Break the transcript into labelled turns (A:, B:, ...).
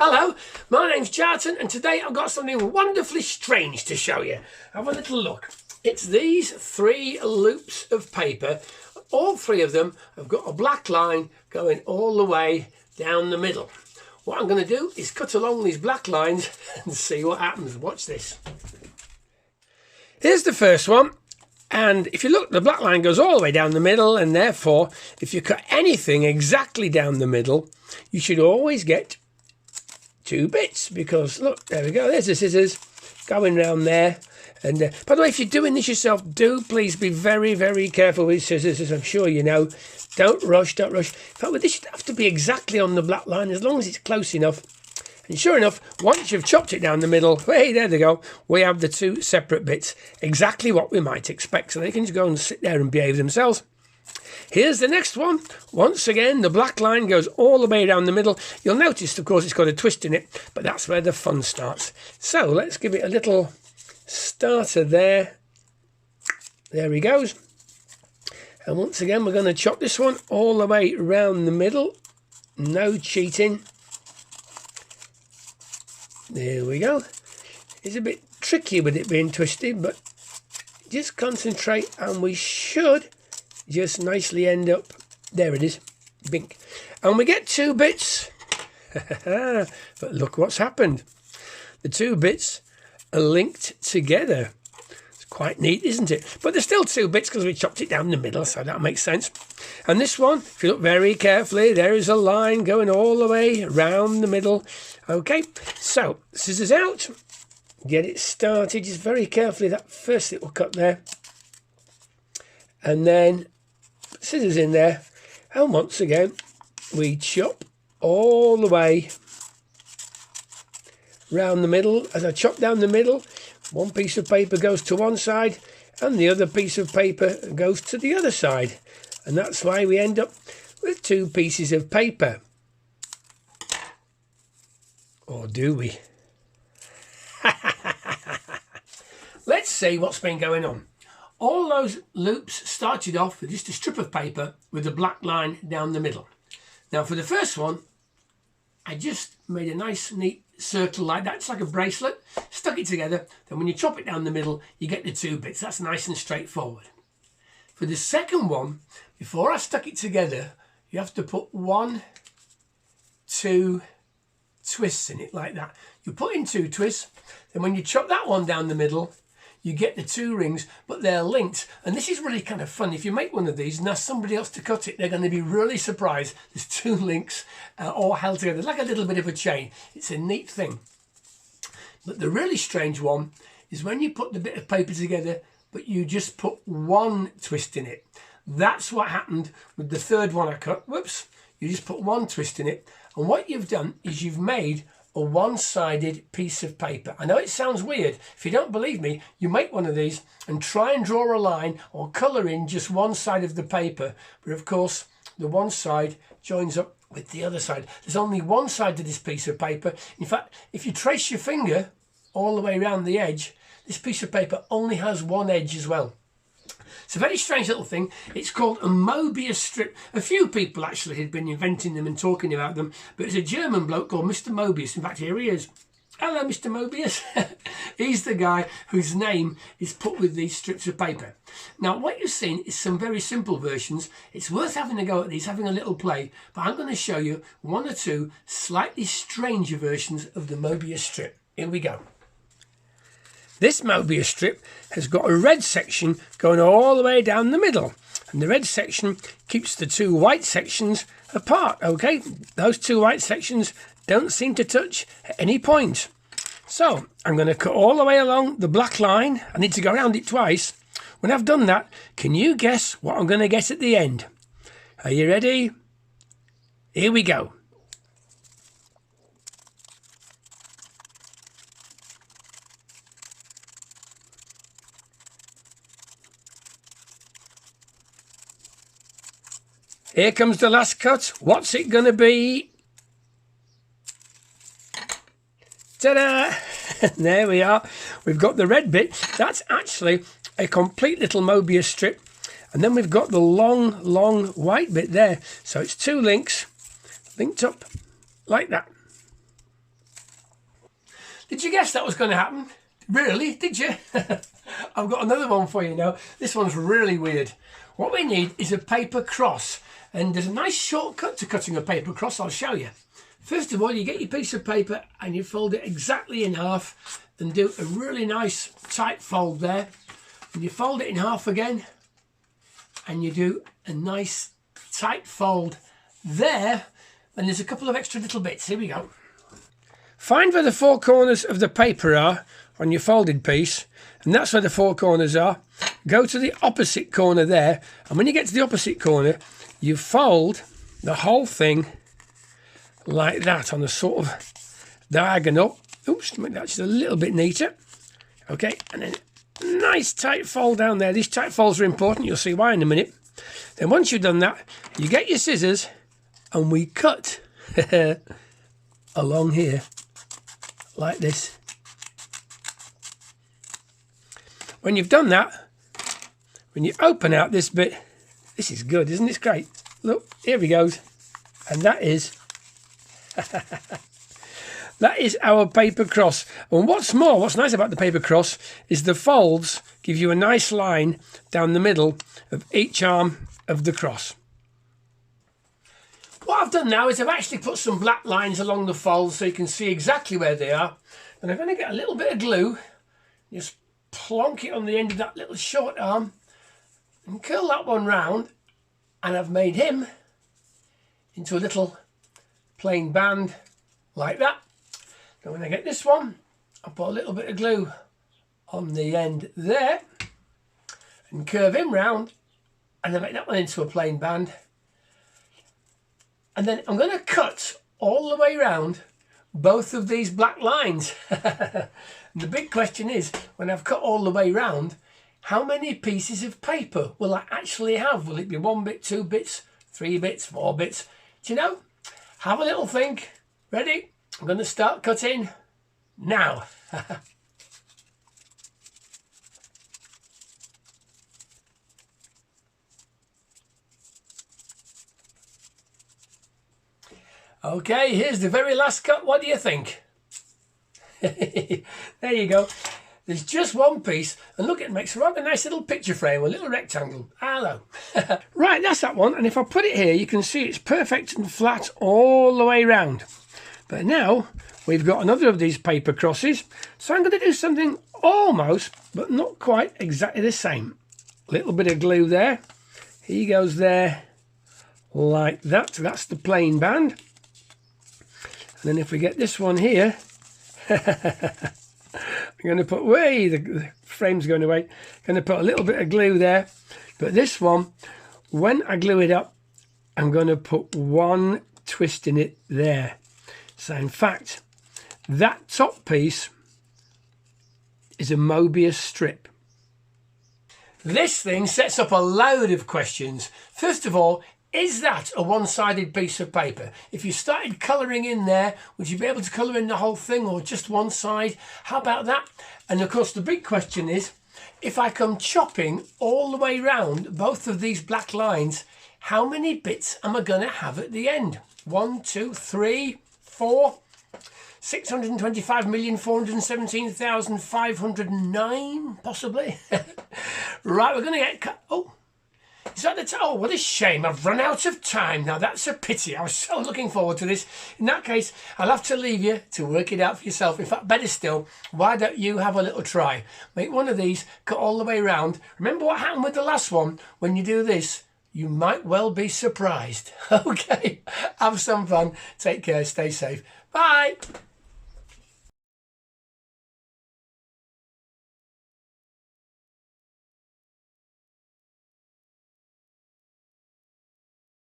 A: Hello, my name's Kjartan and today I've got something wonderfully strange to show you. Have a little look. It's these 3 loops of paper. All 3 of them have got a black line going all the way down the middle. What I'm going to do is cut along these black lines and see what happens. Watch this. Here's the first one. And if you look, the black line goes all the way down the middle, and therefore, if you cut anything exactly down the middle, you should always get 2 bits, because look, there we go, there's the scissors going round there. And by the way, if you're doing this yourself, do please be very, very careful with scissors, as I'm sure you know. Don't rush, don't rush. In fact, with this, you have to be exactly on the black line, as long as it's close enough. And sure enough, once you've chopped it down the middle, hey, there they go, we have the 2 separate bits, exactly what we might expect, so they can just go and sit there and behave themselves. Here's the next one. Once again, the black line goes all the way down the middle. You'll notice, of course, it's got a twist in it, but that's where the fun starts. So let's give it a little starter there. There he goes. And once again, we're going to chop this one all the way round the middle. No cheating. There we go. It's a bit tricky with it being twisted, but just concentrate and we should just nicely end up, there it is, bink. And we get 2 bits. But look what's happened. The 2 bits are linked together. It's quite neat, isn't it? But there's still 2 bits because we chopped it down the middle, so that makes sense. And this one, if you look very carefully, there is a line going all the way round the middle. Okay, so scissors out, get it started just very carefully, that first little cut there. And then scissors in there, and once again we chop all the way round the middle. As I chop down the middle, one piece of paper goes to one side and the other piece of paper goes to the other side, and that's why we end up with 2 pieces of paper. Or do we? Let's see what's been going on. All those loops started off with just a strip of paper with a black line down the middle. Now for the first one, I just made a nice neat circle like that. It's like a bracelet, stuck it together. Then when you chop it down the middle, you get the 2 bits. That's nice and straightforward. For the second one, before I stuck it together, you have to put 1, 2 twists in it like that. You put in 2 twists, then when you chop that one down the middle, you get the 2 rings, but they're linked. And this is really kind of fun. If you make one of these and ask somebody else to cut it, they're going to be really surprised. There's 2 links all held together. It's like a little bit of a chain. It's a neat thing. But the really strange one is when you put the bit of paper together, but you just put 1 twist in it. That's what happened with the 3rd one I cut. Whoops. You just put 1 twist in it. And what you've done is you've made a one-sided piece of paper. I know it sounds weird. If you don't believe me, you make one of these and try and draw a line or colour in just one side of the paper. But of course, the one side joins up with the other side. There's only one side to this piece of paper. In fact, if you trace your finger all the way around the edge, this piece of paper only has 1 edge as well. It's a very strange little thing. It's called a Mobius Strip. A few people actually had been inventing them and talking about them, but it's a German bloke called Mr. Mobius. In fact, here he is. Hello, Mr. Mobius. He's the guy whose name is put with these strips of paper. Now, what you've seen is some very simple versions. It's worth having a go at these, having a little play, but I'm going to show you 1 or 2 slightly stranger versions of the Mobius Strip. Here we go. This Mobius strip has got a red section going all the way down the middle, and the red section keeps the 2 white sections apart. Okay, those 2 white sections don't seem to touch at any point. So I'm going to cut all the way along the black line. I need to go around it twice. When I've done that, can you guess what I'm going to get at the end? Are you ready? Here we go. Here comes the last cut. What's it going to be? Ta-da! There we are. We've got the red bit. That's actually a complete little Mobius strip. And then we've got the long white bit there. So it's 2 links linked up like that. Did you guess that was going to happen? Really? Did you? I've got another one for you now. This one's really weird. What we need is a paper cross. And there's a nice shortcut to cutting a paper cross. I'll show you. First of all, you get your piece of paper and you fold it exactly in half and do a really nice tight fold there. And you fold it in half again and you do a nice tight fold there. And there's a couple of extra little bits. Here we go. Find where the four corners of the paper are on your folded piece, and that's where the four corners are. Go to the opposite corner there, and when you get to the opposite corner, you fold the whole thing like that on a sort of diagonal. Oops, make that just a little bit neater. Okay, and then nice tight fold down there. These tight folds are important. You'll see why in a minute. Then once you've done that, you get your scissors and we cut along here like this. When you've done that, when you open out this bit, this is good, isn't it? It's great. Look, here he goes. And that is that is our paper cross. And what's more, what's nice about the paper cross is the folds give you a nice line down the middle of each arm of the cross. What I've done now is I've actually put some black lines along the folds so you can see exactly where they are. And I'm going to get a little bit of glue, just plonk it on the end of that little short arm and curl that one round, and I've made him into a little plain band like that. Now when I get this one, I'll put a little bit of glue on the end there and curve him round, and I make that one into a plain band. And then I'm going to cut all the way around both of these black lines. And the big question is, when I've cut all the way round, how many pieces of paper will I actually have? Will it be 1 bit, 2 bits, 3 bits, 4 bits? Do you know? Have a little think. Ready? I'm going to start cutting now. Okay, here's the very last cut. What do you think? There you go. There's just one piece, and look, it makes a rather nice little picture frame, a little rectangle. Hello. Right, that's that one, and if I put it here, you can see it's perfect and flat all the way round. But now we've got another of these paper crosses, so I'm going to do something almost, but not quite exactly the same. Little bit of glue there. He goes there like that. So that's the plain band. And then if we get this one here, I'm going to put the frame's going away. I'm going to put a little bit of glue there. But this one, when I glue it up, I'm going to put one twist in it there. So in fact, that top piece is a Mobius strip. This thing sets up a load of questions. First of all, is that a one-sided piece of paper? If you started colouring in there, would you be able to colour in the whole thing or just one side? How about that? And of course the big question is, if I come chopping all the way round both of these black lines, how many bits am I going to have at the end? 1, 2, 3, 4, 625,417,509 possibly. Right, we're going to get... Oh, is that the... Oh, what a shame. I've run out of time. Now, that's a pity. I was so looking forward to this. In that case, I'll have to leave you to work it out for yourself. In fact, better still, why don't you have a little try? Make one of these, cut all the way around. Remember what happened with the last one? When you do this, you might well be surprised. Okay, have some fun. Take care. Stay safe. Bye.